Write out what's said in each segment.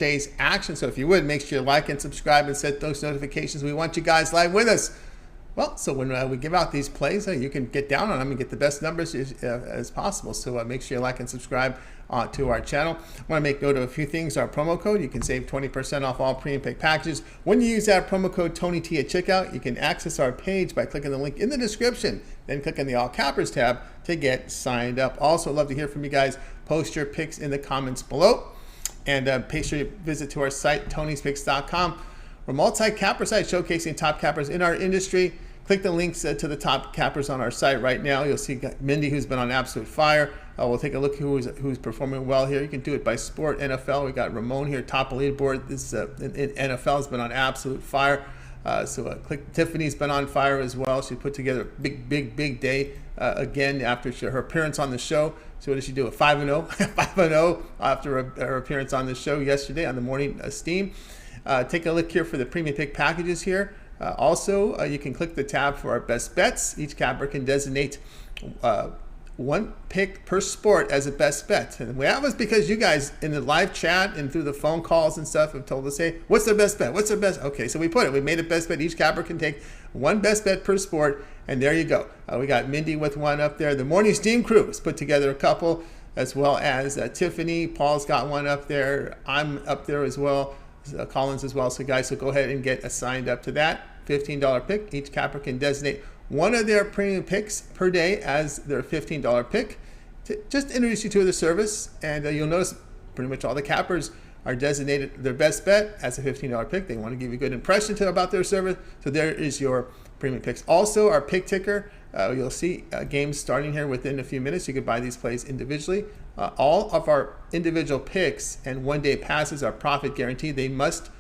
today's action. So if you would, make sure you like and subscribe and set those notifications. We want you guys live with us. Well, so when we give out these plays, you can get down on them and get the best numbers as possible. So make sure you like and subscribe to our channel. I want to make note of a few things. Our promo code, you can save 20% off all premium pick packages. When you use that promo code TonyT at checkout, you can access our page by clicking the link in the description, then click on the All Cappers tab to get signed up. Also, love to hear from you guys. Post your picks in the comments below. And make sure you visit to our site, tonyspicks.com. We're a multi-capper site showcasing top cappers in our industry. Click the links to the top cappers on our site right now. You'll see Mindy, who's been on absolute fire. We'll take a look who's performing well here. You can do it by sport. NFL, we got Ramon here, top of leaderboard. This in NFL has been on absolute fire. Click Tiffany's been on fire as well. She put together a big day again after her appearance on the show. So what did she do? A 5-0, 5-0 after her appearance on the show yesterday on the morning steam. Take a look here for the premium pick packages here. Also, you can click the tab for our best bets. Each capper can designate one pick per sport as a best bet. And that was because you guys in the live chat and through the phone calls and stuff have told us, hey, what's their best bet? What's their best? Okay, so we made a best bet. Each capper can take one best bet per sport. And there you go. We got Mindy with one up there. The Morning Steam crew has put together a couple, as well as Tiffany. Paul's got one up there. I'm up there as well. Collins as well. So guys, so go ahead and get assigned up to that. $15 pick. Each capper can designate one of their premium picks per day as their $15 pick. To just introduce you to the service, and you'll notice pretty much all the cappers are designated their best bet as a $15 pick. They want to give you a good impression about their service. So there is your premium picks. Also, our pick ticker. You'll see games starting here within a few minutes. You can buy these plays individually. All of our individual picks and one-day passes are profit guaranteed. They must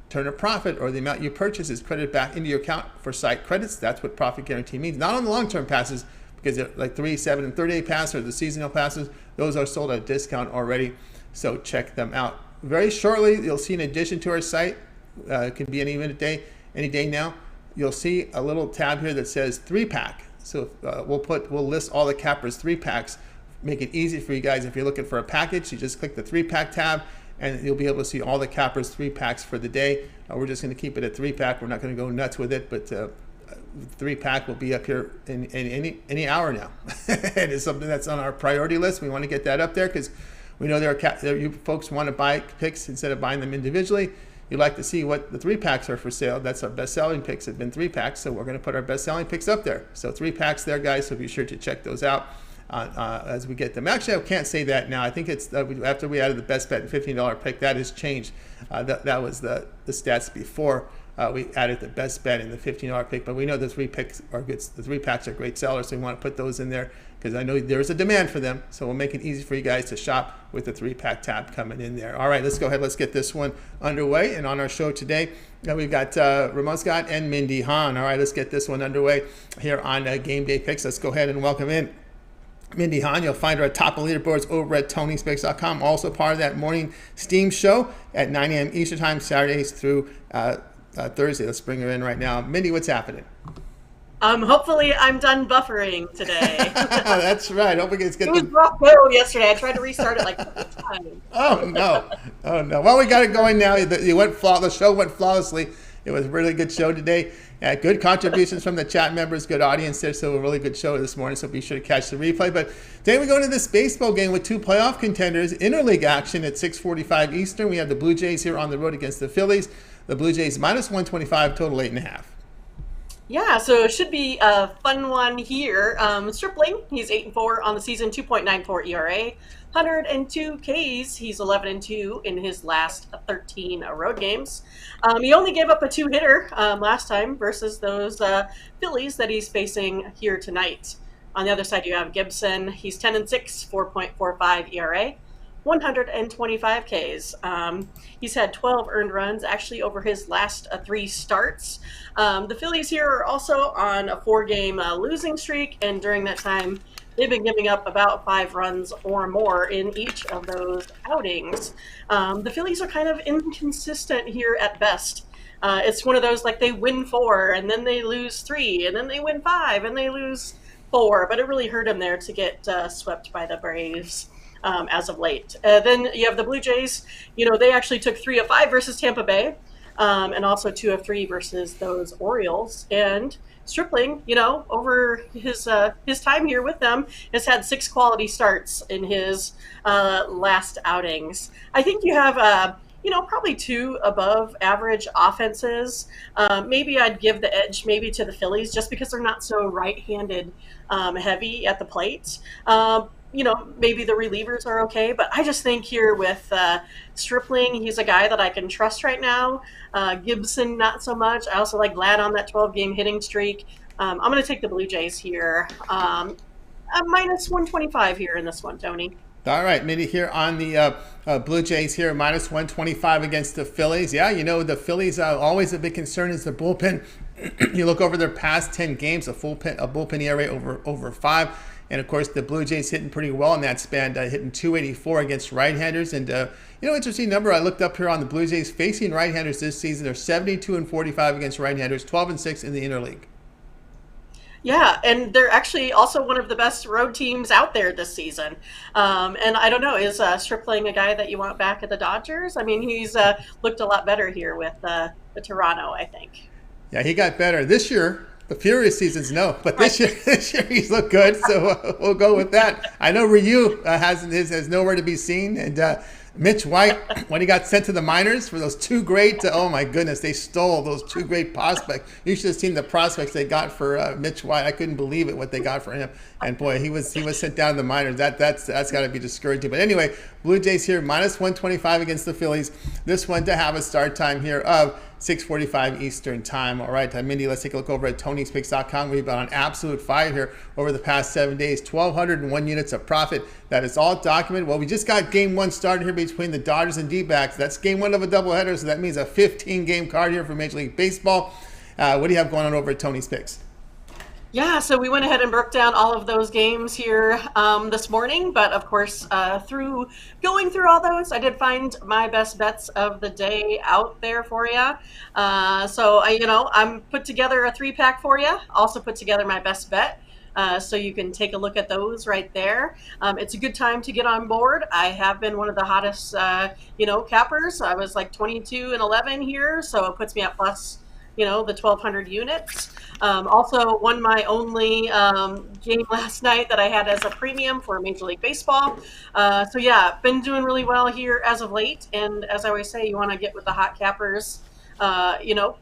turn a profit, or the amount you purchase is credited back into your account for site credits. That's what profit guarantee means. Not on the long-term passes, because they're like 3, 7, and 30-day passes, or the seasonal passes. Those are sold at a discount already, so check them out. Very shortly, you'll see an addition to our site. It can be any day now. You'll see a little tab here that says 3-pack. So we'll list all the cappers 3-packs. Make it easy for you guys. If you're looking for a package, you just click the 3-pack tab, and you'll be able to see all the cappers 3-packs for the day. We're just going to keep it at 3-pack. We're not going to go nuts with it, but 3-pack will be up here in any hour now. And it's something that's on our priority list. We want to get that up there because we know you folks want to buy picks instead of buying them individually. You'd like to see what the 3-packs are for sale. That's our best-selling picks have been 3-packs, so we're going to put our best-selling picks up there. So 3-packs there, guys, so be sure to check those out as we get them. Actually, I can't say that now. I think it's after we added the best bet and $15 pick, that has changed. That was the stats before we added the best bet and the $15 pick, but we know the 3-packs are good. The 3-packs are great sellers, so we want to put those in there because I know there's a demand for them. So we'll make it easy for you guys to shop with the 3-pack tab coming in there. All right, let's go ahead. Let's get this one underway. And on our show today, we've got Ramon Scott and Mindy Hahn. All right, let's get this one underway here on Game Day Picks. Let's go ahead and welcome in Mindy Hahn. You'll find her at top of leaderboards over at TonySpicks.com. Also part of that morning steam show at 9 a.m. Eastern Time, Saturdays through Thursday. Let's bring her in right now. Mindy, what's happening? Hopefully I'm done buffering today. That's right. Hopefully it's good. It was rough go yesterday. I tried to restart it like 5 times. Oh no. Well, we got it going now. The show went flawlessly. It was a really good show today. Good contributions from the chat members, good audience there, so a really good show this morning, so be sure to catch the replay. But today we go into this baseball game with 2 playoff contenders, interleague action at 6:45 Eastern. We have the Blue Jays here on the road against the Phillies. The Blue Jays -125, total 8.5. Yeah, so it should be a fun one here. Stripling, he's 8-4 on the season, 2.94 ERA. 102 Ks. He's 11-2 in his last 13 road games. He only gave up a 2-hitter last time versus those Phillies that he's facing here tonight. On the other side, you have Gibson. He's 10-6, 4.45 ERA, 125 Ks. He's had 12 earned runs actually over his last 3 starts. The Phillies here are also on a 4-game losing streak, and during that time, they've been giving up about 5 runs or more in each of those outings. The Phillies are kind of inconsistent here at best. It's one of those, like, they win 4, and then they lose 3, and then they win 5, and they lose 4. But it really hurt them there to get swept by the Braves. as of late. Then you have the Blue Jays. They actually took 3 of 5 versus Tampa Bay, and also 2 of 3 versus those Orioles. And Stripling, over his time here with them, has had 6 quality starts in his last outings. I think you have probably 2 above average offenses. Maybe I'd give the edge maybe to the Phillies just because they're not so right-handed heavy at the plate. Maybe the relievers are okay, but I just think here with Stripling, he's a guy that I can trust right now. Gibson, not so much. I also like Glad on that 12-game hitting streak. I'm going to take the Blue Jays here. Minus 125 here in this one, Tony. All right, Mindy here on the Blue Jays here, minus 125 against the Phillies. Yeah, the Phillies, always a big concern is the bullpen. You look over their past 10 games, a bullpen ERA over 5. And, of course, the Blue Jays hitting pretty well in that span, hitting 284 against right-handers. And, interesting number I looked up here on the Blue Jays facing right-handers this season. They're 72-45 against right-handers, 12-6 in the interleague. Yeah, and they're actually also one of the best road teams out there this season. And I don't know, is Stripling a guy that you want back at the Dodgers? I mean, he's looked a lot better here with the Toronto, I think. Yeah, he got better. This year, the previous seasons, no. But this year he's looked good, so we'll go with that. I know Ryu has nowhere to be seen, and Mitch White, when he got sent to the minors for those 2 great, oh my goodness, they stole those 2 great prospects. You should have seen the prospects they got for Mitch White. I couldn't believe it, what they got for him. And boy, he was sent down to the minors. That's got to be discouraging. But anyway, Blue Jays here, minus 125 against the Phillies. This one to have a start time here of 6:45 Eastern time. All right, Mindy, let's take a look over at Tony'sPicks.com. We've been on absolute fire here over the past 7 days. 1,201 units of profit. That is all documented. Well, we just got game 1 started here between the Dodgers and D-backs. That's game 1 of a doubleheader, so that means a 15-game card here for Major League Baseball. What do you have going on over at Tony's Picks? Yeah, so we went ahead and broke down all of those games here this morning, but of course, through going through all those, I did find my best bets of the day out there for you. So I'm put together a 3-pack for you. Also put together my best bet. So you can take a look at those right there. It's a good time to get on board. I have been one of the hottest, cappers. I was like 22-11 here, so it puts me at plus, the 1,200 units. Also won my only game last night that I had as a premium for Major League Baseball. So yeah, been doing really well here as of late. And as I always say, you want to get with the hot cappers.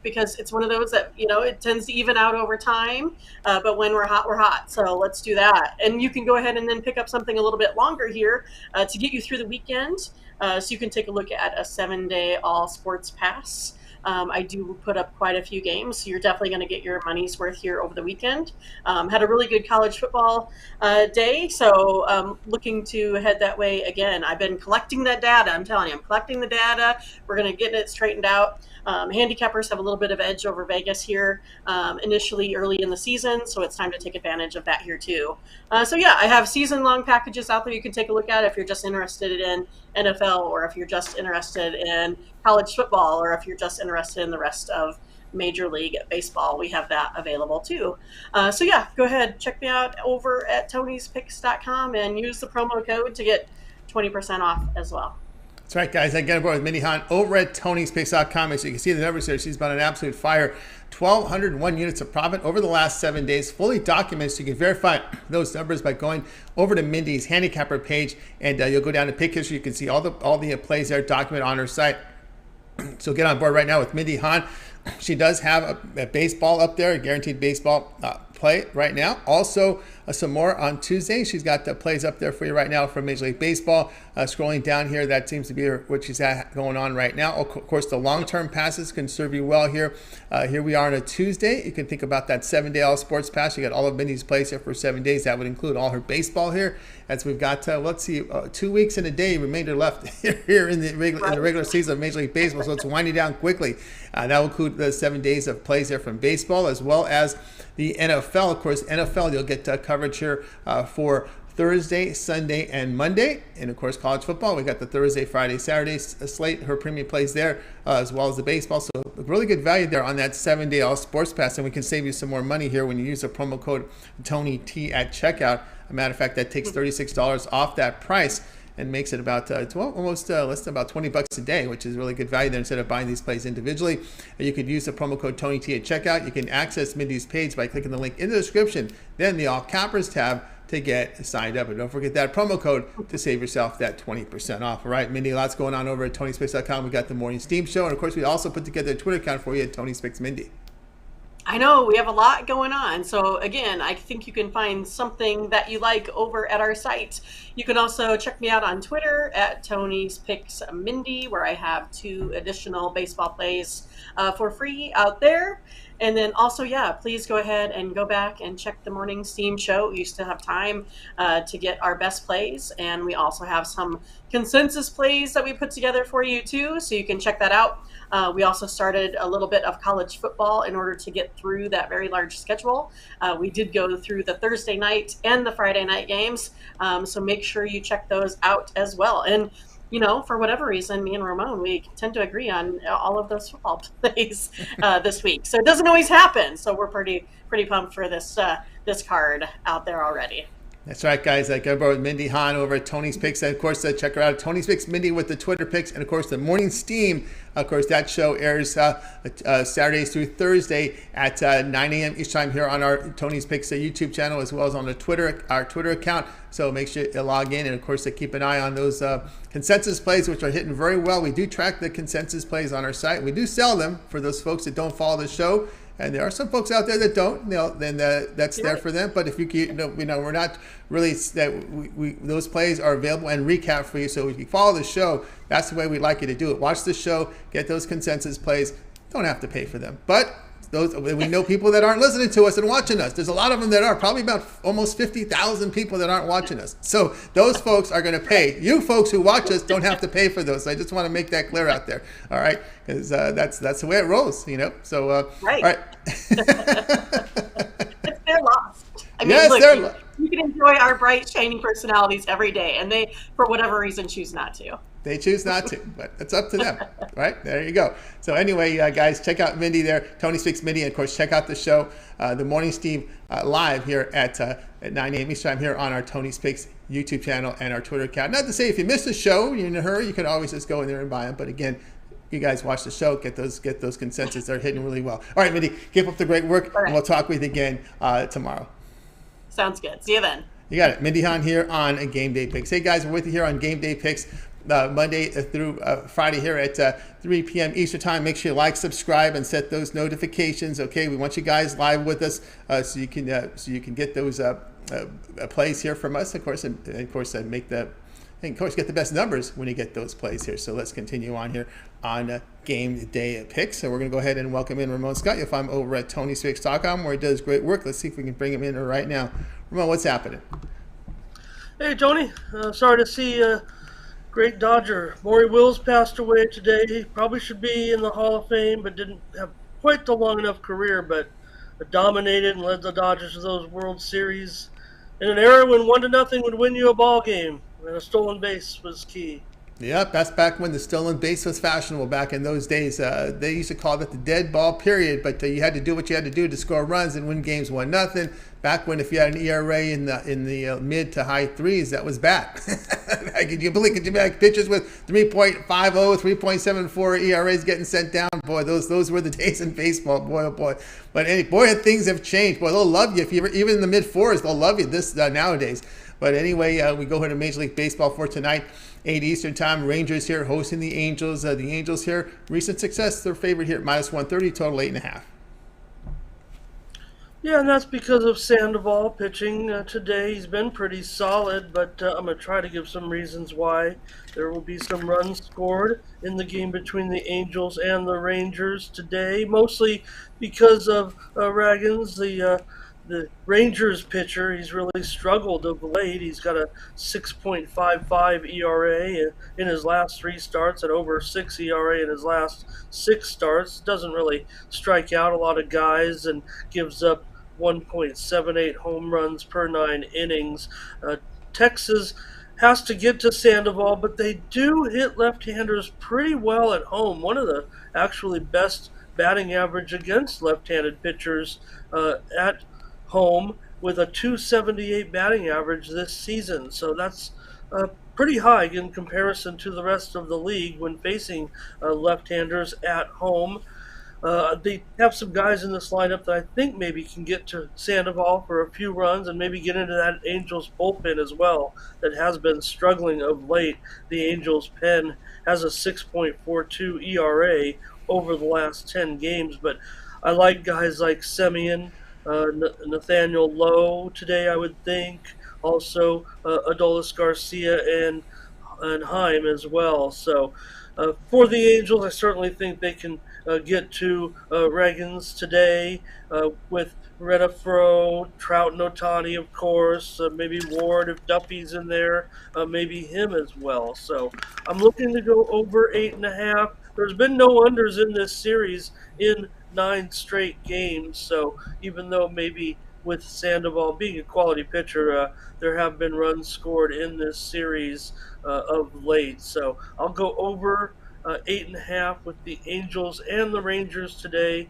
Because it's one of those that, it tends to even out over time. But when we're hot. So let's do that. And you can go ahead and then pick up something a little bit longer here to get you through the weekend. So you can take a look at a 7-day all sports pass. I do put up quite a few games, so you're definitely going to get your money's worth here over the weekend. Had a really good college football day, so looking to head that way again. I've been collecting that data. I'm telling you, I'm collecting the data. We're going to get it straightened out. Handicappers have a little bit of edge over Vegas here initially early in the season, so it's time to take advantage of that here too. So yeah, I have season-long packages out there you can take a look at if you're just interested in NFL, or if you're just interested in college football, or if you're just interested in the rest of Major League Baseball. We have that available too. So yeah, go ahead, check me out over at Tony'sPicks.com and use the promo code to get 20% off as well. That's right, guys. I get aboard with Mindy Hahn over at Tony'sPicks.com. As you can see the numbers there, she's been an absolute fire. 1,201 units of profit over the last 7 days, fully documented, so you can verify those numbers by going over to Mindy's handicapper page, and you'll go down to pick history. You can see all the plays there documented on her site. So get on board right now with Mindy Hahn. She does have a baseball up there, a guaranteed baseball play right now. Also, some more on Tuesday. She's got the plays up there for you right now from Major League Baseball. Scrolling down here, that seems to be what she's at going on right now. Of course, the long-term passes can serve you well here. Here we are on a Tuesday. You can think about that 7-day all sports pass. You got all of Mindy's plays here for 7 days. That would include all her baseball here. As we've got, let's see, 2 weeks and a day remainder left here in the regular season of Major League Baseball. So it's winding down quickly. That will include the 7 days of plays there from baseball, as well as the NFL. Of course, NFL, you'll get coverage here for Thursday, Sunday, and Monday. And of course, college football, we got the Thursday, Friday, Saturday slate, her premium plays there, as well as the baseball. So really good value there on that 7-day all sports pass. And we can save you some more money here when you use the promo code TonyT at checkout. As a matter of fact, that takes $36 off that price. and makes it about almost less than about $20 a day, which is really good value there instead of buying these plays individually. You could use the promo code TonyT at checkout. You can access Mindy's page by clicking the link in the description, then the All Cappers tab to get signed up. And don't forget that promo code to save yourself that 20% off. All right, Mindy, lots going on over at TonySpicks.com. We got the Morning Steam Show. And of course, we also put together a Twitter account for you at TonySpicksMindy. I know we have a lot going on. So again, I think you can find something that you like over at our site. You can also check me out on Twitter at TonySpicksMindy, where I have 2 additional baseball plays for free out there. And then also, yeah, please go ahead and go back and check the Morning Steam Show. We used to have time to get our best plays. And we also have some consensus plays that we put together for you too. So you can check that out. We also started a little bit of college football in order to get through that very large schedule. We did go through the Thursday night and the Friday night games. So make sure you check those out as well. And, for whatever reason, me and Ramon, we tend to agree on all of those football plays this week. So it doesn't always happen. So we're pretty pumped for this card out there already. That's right, guys. Like over with Mindy Hahn over at Tony's Picks. And, of course, check her out at Tony's Picks Mindy with the Twitter picks. And, of course, the Morning Steam. Of course, that show airs Saturdays through Thursday at 9 a.m. each time here on our Tony's Picks YouTube channel, as well as on our Twitter account. So make sure you log in. And, of course, keep an eye on those consensus plays, which are hitting very well. We do track the consensus plays on our site. We do sell them for those folks that don't follow the show. And there are some folks out there that don't. Then that's there for them. But if we're not really those plays are available and recap for you. So if you follow the show, that's the way we'd like you to do it. Watch the show, get those consensus plays. Don't have to pay for them, but we know people that aren't listening to us and watching us. There's a lot of them that are, probably about almost 50,000 people that aren't watching us. So those folks are going to pay. You folks who watch us don't have to pay for those. So I just want to make that clear out there. All right, because that's the way it rolls, So right. All right. It's their loss. I mean, yes, look, you can enjoy our bright, shining personalities every day, and they, for whatever reason, choose not to. They choose not to, but it's up to them. Right? There you go. So anyway, guys, check out Mindy there, Tony Speaks Mindy, and of course, check out the show, the Morning Steam, live here at 9 a.m. each time here on our Tony Speaks YouTube channel and our Twitter account. Not to say if you missed the show, you're in a hurry, you can always just go in there and buy them. But again, you guys watch the show, get those consensus. They're hitting really well. All right, Mindy, keep up the great work, and we'll talk with you again tomorrow. Sounds good. See you then. You got it. Mindy Hahn here on Game Day Picks. Hey, guys, we're with you here on Game Day Picks Monday through Friday here at 3 p.m. Eastern Time. Make sure you like, subscribe, and set those notifications. Okay, we want you guys live with us so you can get those plays here from us, of course, and of course make the. And of course, get the best numbers when you get those plays here. So let's continue on here on Game Day Picks. So we're going to go ahead and welcome in Ramon Scott. You'll find him over at TonySpicks.com, where he does great work. Let's see if we can bring him in right now. Ramon, what's happening? Hey, Tony. Sorry to see great Dodger. Maury Wills passed away today. He probably should be in the Hall of Fame, but didn't have quite the long enough career, but dominated and led the Dodgers to those World Series in an era when 1-0 would win you a ball game. And a stolen base was key. Yep, that's back when the stolen base was fashionable back in those days. They used to call it the dead ball period, but you had to do what you had to do to score runs and win games 1-0. Back when if you had an ERA in the mid to high threes, that was bad. Could you believe pitchers with 3.50, 3.74 ERAs getting sent down? Boy, those were the days in baseball. Boy, oh boy. But things have changed. Boy, they'll love you if you even in the mid fours. They'll love you nowadays. But anyway, we go here to Major League Baseball for tonight, 8 Eastern Time. Rangers here hosting the Angels. The Angels here, recent success, their favorite here at -130, total 8.5. Yeah, and that's because of Sandoval pitching today. He's been pretty solid, but I'm going to try to give some reasons why. There will be some runs scored in the game between the Angels and the Rangers today, mostly because of Raggins, the Rangers pitcher. He's really struggled of late. He's got a 6.55 ERA in his last 3 starts and over 6 ERA in his last 6 starts. Doesn't really strike out a lot of guys and gives up 1.78 home runs per 9 innings. Texas has to get to Sandoval, but they do hit left-handers pretty well at home. One of the actually best batting average against left-handed pitchers at home with a 278 batting average this season. So that's pretty high in comparison to the rest of the league when facing left-handers at home. They have some guys in this lineup that I think maybe can get to Sandoval for a few runs and maybe get into that Angels bullpen as well that has been struggling of late. The Angels pen has a 6.42 ERA over the last 10 games, but I like guys like Semien, Nathaniel Lowe today, I would think. Also, Adolis Garcia and Heim as well. So for the Angels, I certainly think they can get to Reagans today with Renafro, Trout, and Otani, of course. Maybe Ward if Duffy's in there. Maybe him as well. So I'm looking to go over 8.5. There's been no unders in this series in 9 straight games. So even though maybe with Sandoval being a quality pitcher, there have been runs scored in this series of late. So I'll go over 8.5 with the Angels and the Rangers today.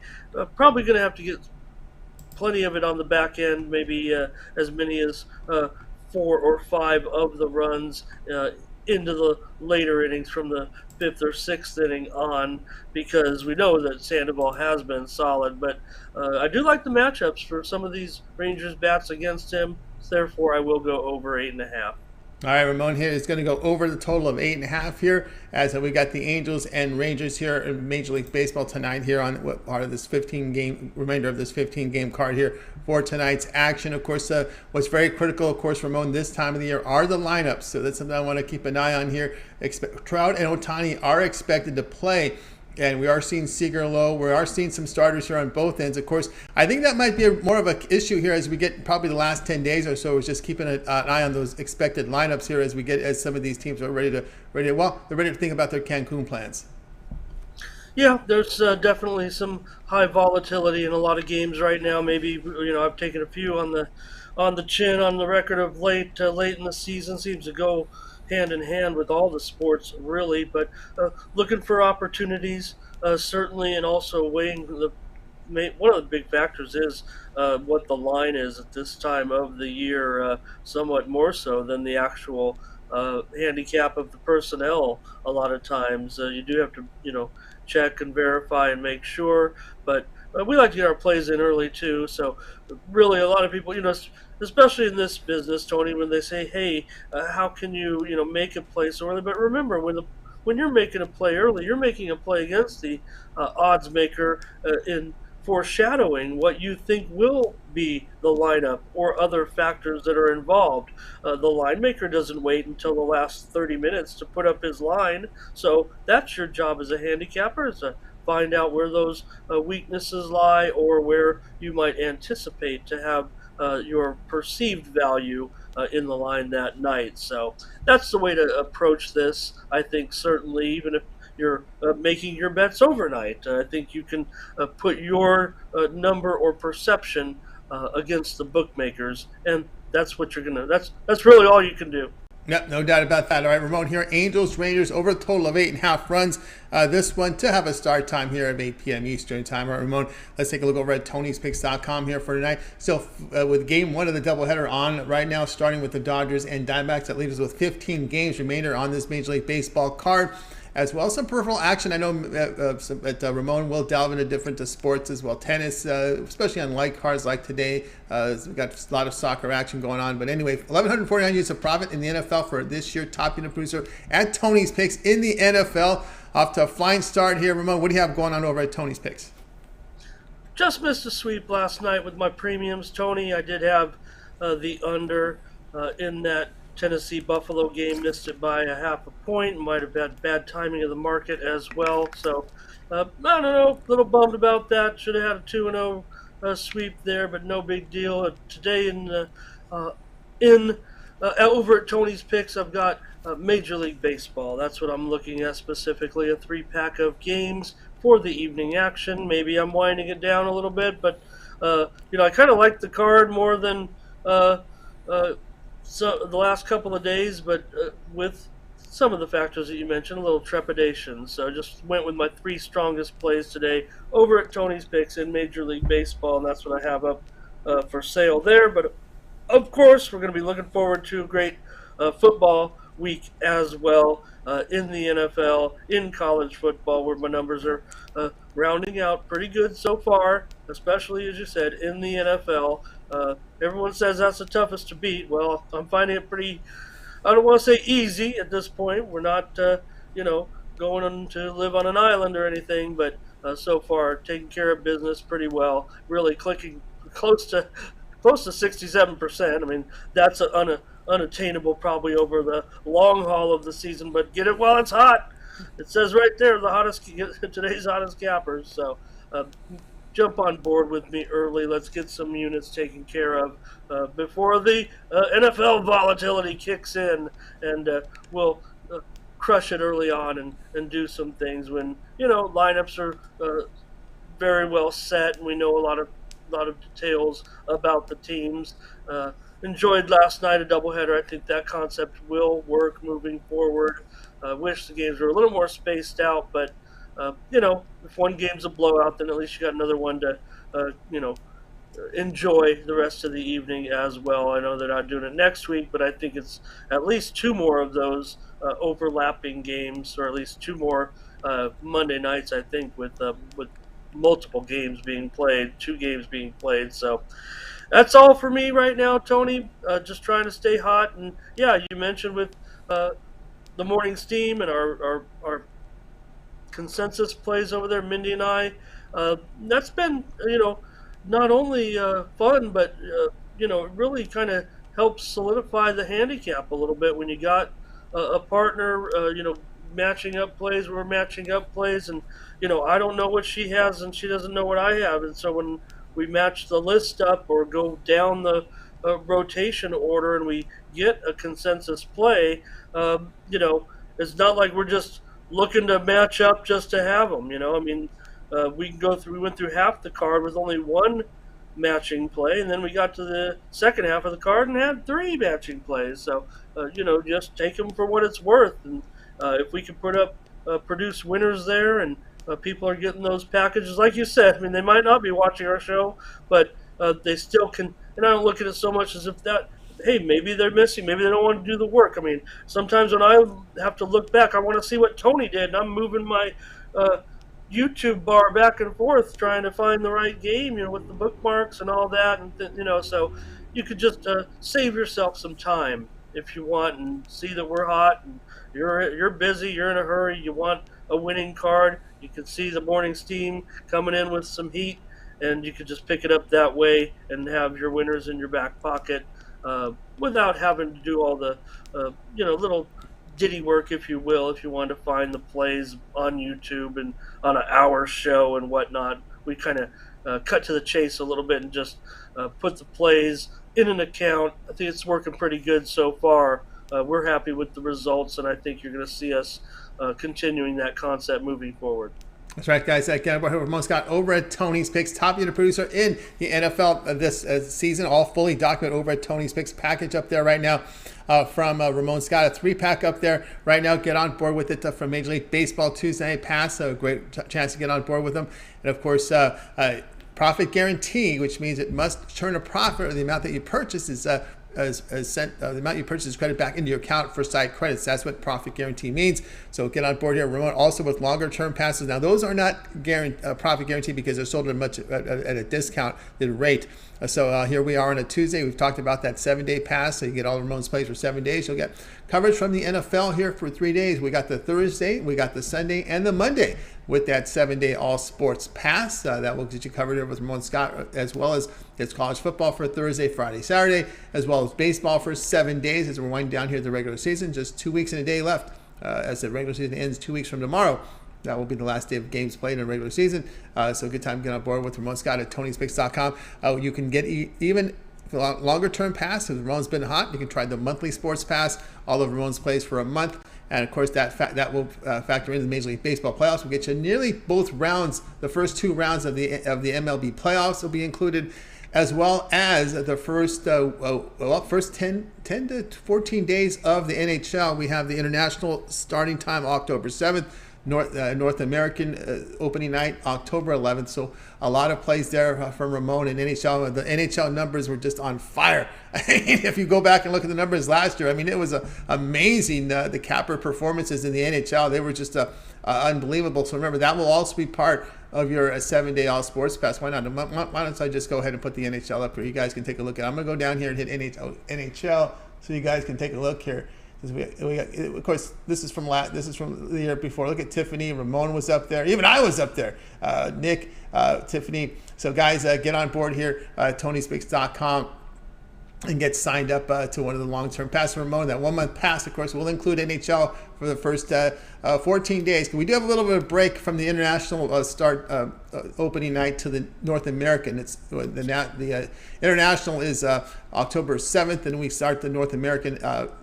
Probably going to have to get plenty of it on the back end, maybe as many as 4 or 5 of the runs into the later innings from the 5th or 6th inning on, because we know that Sandoval has been solid. But I do like the matchups for some of these Rangers bats against him. So therefore, I will go over 8.5. All right, Ramon here is going to go over the total of 8.5 here, as we got the Angels and Rangers here in Major League Baseball tonight here on what part of this 15-game remainder of this 15-game card here for tonight's action. Of course, what's very critical, of course, Ramon, this time of the year are the lineups. So that's something I want to keep an eye on here. Trout and Otani are expected to play. And we are seeing Seager low. We are seeing some starters here on both ends. Of course, I think that might be more of an issue here as we get probably the last 10 days or so. Is just keeping an eye on those expected lineups here as some of these teams are ready to think about their Cancun plans. Yeah, there's definitely some high volatility in a lot of games right now. Maybe I've taken a few on the chin on the record of late in the season. Seems to go hand in hand with all the sports, really. But looking for opportunities, certainly, and also weighing one of the big factors is what the line is at this time of the year, somewhat more so than the actual handicap of the personnel. A lot of times, you do have to, check and verify and make sure. But we like to get our plays in early too. So really, a lot of people, especially in this business, Tony, when they say, "Hey, how can you, make a play so early?" But remember, when you're making a play early, you're making a play against the odds maker in foreshadowing what you think will be the lineup or other factors that are involved. The line maker doesn't wait until the last 30 minutes to put up his line, so that's your job as a handicapper, is to find out where those weaknesses lie or where you might anticipate to have your perceived value in the line that night. So that's the way to approach this, I think, certainly, even if you're making your bets overnight. I think you can put your number or perception against the bookmakers, and that's what you're gonna. That's really all you can do. Yep, no doubt about that. All right, Ramon here. Angels, Rangers over a total of 8.5 runs. This one to have a start time here at 8 p.m. Eastern time. All right, Ramon, let's take a look over at Tony'sPicks.com here for tonight. So with game 1 of the doubleheader on right now, starting with the Dodgers and Diamondbacks, that leaves us with 15 games remainder on this Major League Baseball card. As well as some peripheral action. I know Ramon will delve into different sports as well. Tennis, especially on light cards like today. We've got a lot of soccer action going on. But anyway, 1,149 units of profit in the NFL for this year. Top unit producer at Tony's Picks in the NFL. Off to a flying start here. Ramon, what do you have going on over at Tony's Picks? Just missed a sweep last night with my premiums, Tony. I did have the under in that Tennessee-Buffalo game, missed it by a half a point. Might have had bad timing of the market as well. So, I don't know, a little bummed about that. Should have had a 2-0 sweep there, but no big deal. Today over at Tony's Picks, I've got Major League Baseball. That's what I'm looking at specifically, a 3-pack of games for the evening action. Maybe I'm winding it down a little bit, but, I kind of like the card more than so the last couple of days, but with some of the factors that you mentioned, a little trepidation. So I just went with my 3 strongest plays today over at Tony's Picks in Major League Baseball, and that's what I have up for sale there. But of course, we're going to be looking forward to great football week as well in the NFL, in college football, where my numbers are rounding out pretty good so far, especially, as you said, in the NFL. Everyone says that's the toughest to beat. Well, I'm finding it pretty, I don't want to say easy at this point. We're not, going on to live on an island or anything, but so far taking care of business pretty well. Really clicking close to 67%. I mean, that's unattainable probably over the long haul of the season, but get it while it's hot. It says right there, today's hottest cappers. So jump on board with me early. Let's get some units taken care of before the NFL volatility kicks in, and we'll crush it early on and do some things when lineups are very well set and we know a lot of details about the teams. Enjoyed last night a doubleheader. I think that concept will work moving forward. Wish the games were a little more spaced out, but if one game's a blowout, then at least you got another one to enjoy the rest of the evening as well. I know they're not doing it next week, but I think it's at least two more of those overlapping games, or at least two more Monday nights, I think, with multiple games being played, two games being played. So that's all for me right now, Tony. Just trying to stay hot. And yeah, you mentioned with the morning steam and our consensus plays over there, Mindy and I. That's been not only fun, but it really kind of helps solidify the handicap a little bit when you got a partner. Matching up plays. We're matching up plays, and I don't know what she has, and she doesn't know what I have, and so when we match the list up or go down the rotation order and we get a consensus play, it's not like we're just looking to match up just to have them. We went through half the card with only one matching play, and then we got to the second half of the card and had three matching plays. So, just take them for what it's worth. And if we can produce winners there, and people are getting those packages, like you said, I mean, they might not be watching our show, but they still can. And I don't look at it so much as if hey, maybe they're missing, maybe they don't want to do the work. I mean, sometimes when I have to look back, I want to see what Tony did, and I'm moving my YouTube bar back and forth trying to find the right game, with the bookmarks and all that, and so you could just save yourself some time if you want, and see that we're hot and you're busy, you're in a hurry, you want a winning card. You can see the morning steam coming in with some heat, and you could just pick it up that way and have your winners in your back pocket without having to do all the little ditty work, if you will, if you want to find the plays on YouTube and on an hour show and whatnot. We kind of cut to the chase a little bit and just put the plays in an account. I think it's working pretty good so far. We're happy with the results, and I think you're going to see us continuing that concept moving forward. That's right, guys. Again, Ramon Scott over at Tony's Picks, top unit producer in the NFL this season, all fully documented over at Tony's Picks. Package up there right now from Ramon Scott, a 3-pack up there right now. Get on board with it from Major League Baseball Tuesday Night Pass. A great chance to get on board with them. And of course, profit guarantee, which means it must turn a profit, or the amount that you purchase is the amount you purchase is credited back into your account for side credits. That's what profit guarantee means. So get on board here. Ramon also with longer term passes. Now those are not profit guarantee because they're sold at a discounted rate. So here we are on a Tuesday. We've talked about that 7-day pass. So you get all of Ramon's plays for 7 days. You'll get coverage from the NFL here for 3 days. We got the Thursday, we got the Sunday, and the Monday with that 7-day all sports pass. That will get you covered here with Ramon Scott, as well as it's college football for Thursday, Friday, Saturday, as well as baseball for 7 days as we're winding down here the regular season. Just 2 weeks and a day left as the regular season ends 2 weeks from tomorrow. That will be the last day of games played in the regular season. So good time to get on board with Ramon Scott at Tony'sPicks.com. You can get even longer term pass. If Ramon's been hot, you can try the monthly sports pass. All of Ramon's plays for a month. And of course, that will factor into the Major League Baseball playoffs. We'll get you nearly both rounds. The first 2 rounds of the MLB playoffs will be included, as well as the first 10 to 14 days of the NHL. We have the international starting time October 7th. North American opening night, October 11th. So a lot of plays there from Ramon and NHL. The NHL numbers were just on fire. If you go back and look at the numbers last year, I mean, it was amazing. The capper performances in the NHL, they were just unbelievable. So remember, that will also be part of your 7-day all sports pass. Why not? Why don't I just go ahead and put the NHL up here? You guys can take a look at it. I'm going to go down here and hit NHL so you guys can take a look here. Of course, this is from the year before. Look at Tiffany. Ramon was up there. Even I was up there. Nick, Tiffany. So guys, get on board here. TonySpeaks.com. And get signed up to one of the long-term passes. Ramon, that 1-month pass, of course, will include NHL for the first 14 days. We do have a little bit of break from the international start opening night to the North American. It's the international is October 7th, and we start the North American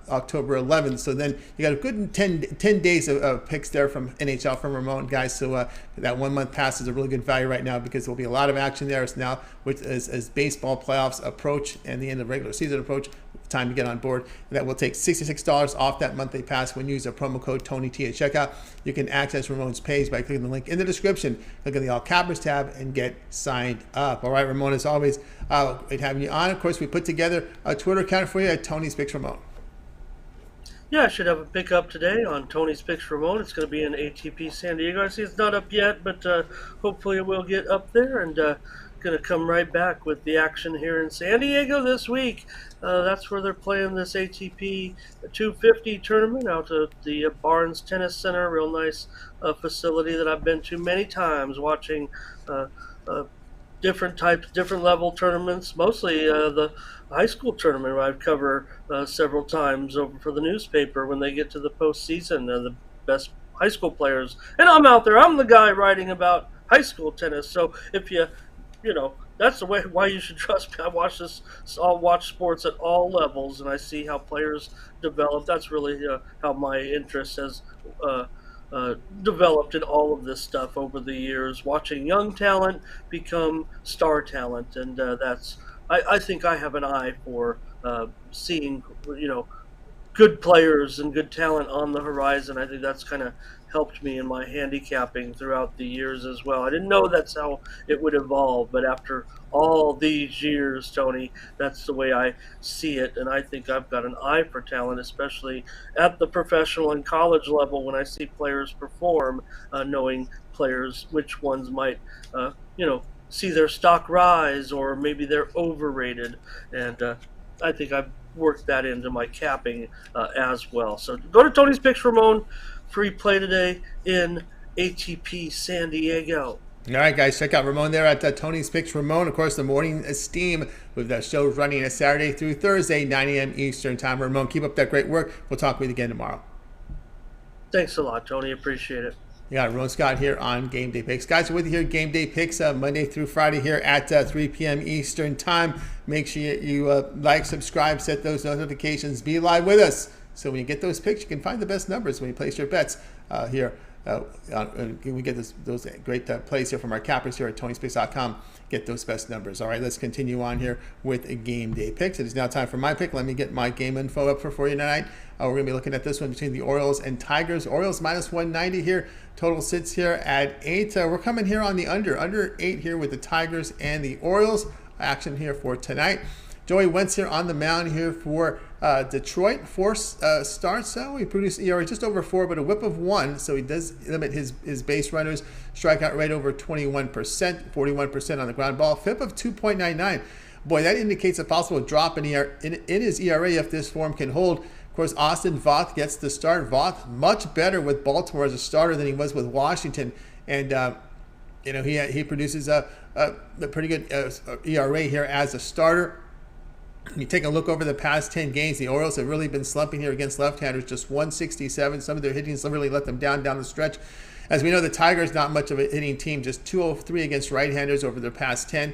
October 11th. So then you got a good 10 days of picks there from NHL from Ramon, guys. So that 1-month pass is a really good value right now because there will be a lot of action there. It's now, as baseball playoffs approach and the end of regular season approach, time to get on board. That will take $66 off that monthly pass when you use a promo code TonyT at checkout. You can access Ramon's page by clicking the link in the description. Click on the All Cappers tab and get signed up. All right, Ramon, as always, great having you on. Of course, we put together a Twitter account for you at Tony's Picks Ramon. Yeah, I should have a pickup today on Tony's Picks Ramon. It's going to be in ATP San Diego. I see it's not up yet, but hopefully it will get up there, and going to come right back with the action here in San Diego this week. That's where they're playing this ATP 250 tournament out at the Barnes Tennis Center. Real nice facility that I've been to many times, watching different types, different level tournaments, mostly the high school tournament where I've covered several times over for the newspaper when they get to the postseason, the best high school players. And I'm out there. I'm the guy writing about high school tennis. So if that's the way why you should trust me. I'll watch sports at all levels, and I see how players develop. That's really how my interest has developed in all of this stuff over the years, watching young talent become star talent. And I think I have an eye for seeing, good players and good talent on the horizon. I think that's kind of helped me in my handicapping throughout the years as well. I didn't know that's how it would evolve, but after all these years, Tony, that's the way I see it. And I think I've got an eye for talent, especially at the professional and college level when I see players perform, knowing players, which ones might, see their stock rise or maybe they're overrated. And I think I've worked that into my capping as well. So go to Tony's Picks Ramon. Free play today in ATP San Diego. All right, guys, check out Ramon there at Tony's Picks Ramon. Of course, the Morning Steam with the shows running a Saturday through Thursday, 9 a.m. Eastern Time. Ramon, keep up that great work. We'll talk with you again tomorrow. Thanks a lot, Tony. Appreciate it. Yeah, Ramon Scott here on Game Day Picks. Guys, we're with you here, Game Day Picks, Monday through Friday here at 3 p.m. Eastern Time. Make sure you like, subscribe, set those notifications, be live with us. So when you get those picks, you can find the best numbers when you place your bets here. We get those great plays here from our cappers here at TonySpeaks.com. Get those best numbers. All right, let's continue on here with a Game Day Picks. It is now time for my pick. Let me get my game info up for you tonight. We're going to be looking at this one between the Orioles and Tigers. Orioles minus 190 here. Total sits here at 8. We're coming here on the under 8 here with the Tigers and the Orioles. Action here for tonight. Joey Wentz here on the mound here for Detroit. 4 starts. So he produced ERA just over 4, but a whip of 1. So he does limit his base runners. Strikeout rate over 21%, 41% on the ground ball. FIP of 2.99. Boy, that indicates a possible drop in his ERA if this form can hold. Of course, Austin Voth gets the start. Voth much better with Baltimore as a starter than he was with Washington. And, he produces a pretty good ERA here as a starter. You take a look over the past 10 games, the Orioles have really been slumping here against left-handers, just 167. Some of their hittings really let them down the stretch. As we know, the Tigers not much of a hitting team, just 203 against right-handers over their past 10.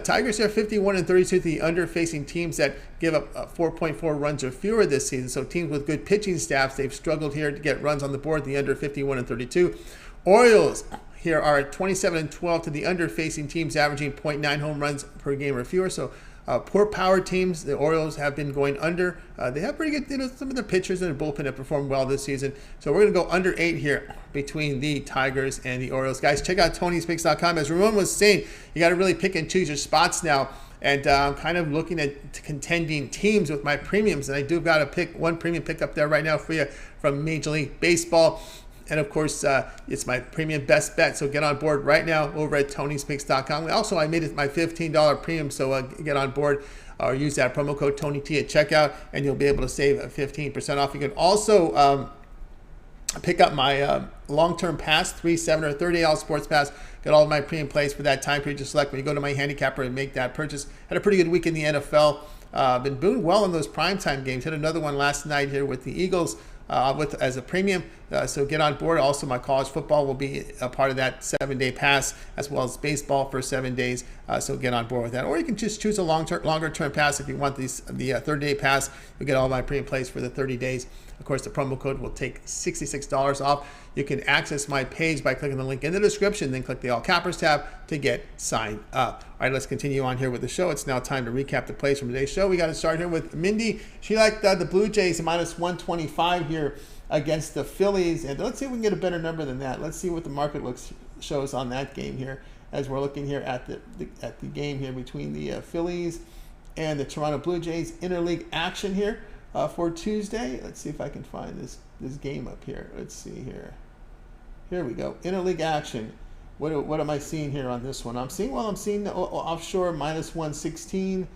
Tigers are 51-32 to the under-facing teams that give up 4.4 runs or fewer this season. So teams with good pitching staffs, they've struggled here to get runs on the board, the under 51-32. Orioles here are 27-12 to the under-facing teams, averaging 0.9 home runs per game or fewer. So Poor power teams, the Orioles have been going under. They have pretty good, some of the pitchers in the bullpen have performed well this season. So we're going to go under 8 here between the Tigers and the Orioles. Guys, check out Tony'sPicks.com. As Ramon was saying, you got to really pick and choose your spots now. And I'm kind of looking at contending teams with my premiums. And I do got to pick one premium pick up there right now for you from Major League Baseball. And of course, it's my premium best bet. So get on board right now over at Tony'sPicks.com. Also, I made it my $15 premium. So get on board or use that promo code TonyT at checkout, and you'll be able to save 15% off. You can also pick up my long-term pass, 3, 7, or 30 sports pass. Get all of my premium plays for that time period. Just select when you go to my handicapper and make that purchase. Had a pretty good week in the NFL. Been doing well in those primetime games. Had another one last night here with the Eagles as a premium. So get on board. Also, my college football will be a part of that 7-day pass, as well as baseball for 7 days. So get on board with that. Or you can just choose a longer term pass if you want the 30-day pass. You'll get all my premium plays for the 30 days. Of course, the promo code will take $66 off. You can access my page by clicking the link in the description, then click the All Cappers tab to get signed up. All right, let's continue on here with the show. It's now time to recap the plays from today's show. We got to start here with Mindy. She liked the Blue Jays at -125 here against the Phillies. And let's see if we can get a better number than that. Let's see what the market shows on that game here as we're looking here at the game here between the Phillies and the Toronto Blue Jays. Interleague action here for Tuesday. Let's see if I can find this game up here. Let's see here. Here we go. Interleague action. What am I seeing here on this one? I'm seeing offshore -116.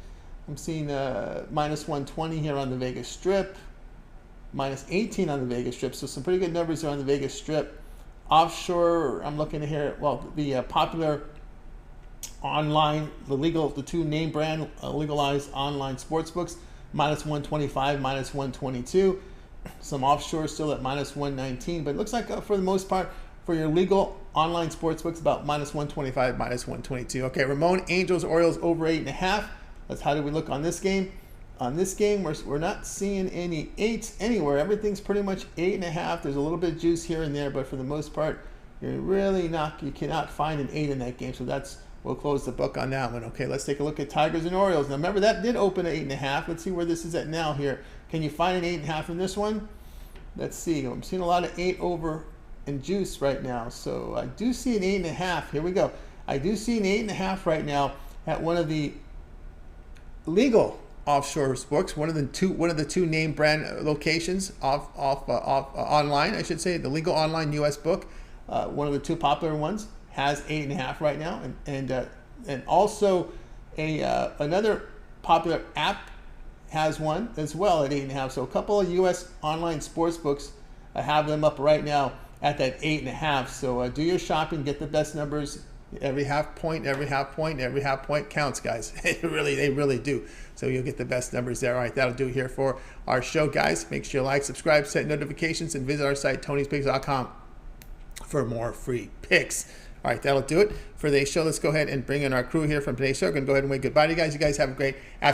I'm seeing -120 here on the Vegas Strip. -18 on the Vegas Strip. So some pretty good numbers there on the Vegas Strip. Offshore, I'm looking at here. Well, the popular online, the two name brand legalized online sports books, -125, -122. Some offshore still at -119, but it looks like for the most part, for your legal online sports books, about -125, -122. Okay, Ramon, Angels, Orioles over 8.5. How do we look on this game? On this game, we're not seeing any 8s anywhere. Everything's pretty much 8.5. There's a little bit of juice here and there, but for the most part, you cannot find an 8 in that game. So we'll close the book on that one. Okay, let's take a look at Tigers and Orioles. Now remember, that did open at 8.5. Let's see where this is at now here. Can you find an 8.5 in this one? Let's see. I'm seeing a lot of 8 over and juice right now. So I do see an 8.5. Here we go. I do see an 8.5 right now at one of the legal offshore books, one of the two name brand locations online, I should say, the legal online U.S. book. One of the two popular ones has 8.5 right now, and also another popular app has one as well at 8.5. So a couple of U.S. online sports books have them up right now at that 8.5. So do your shopping, get the best numbers. Every half point counts, guys. They really do. So you'll get the best numbers there. All right, that'll do it here for our show, guys. Make sure you like, subscribe, set notifications, and visit our site, Tony'sPicks.com, for more free picks. All right, that'll do it for today's show. Let's go ahead and bring in our crew here from today's show. We're going to go ahead and wave goodbye to you guys. You guys have a great afternoon.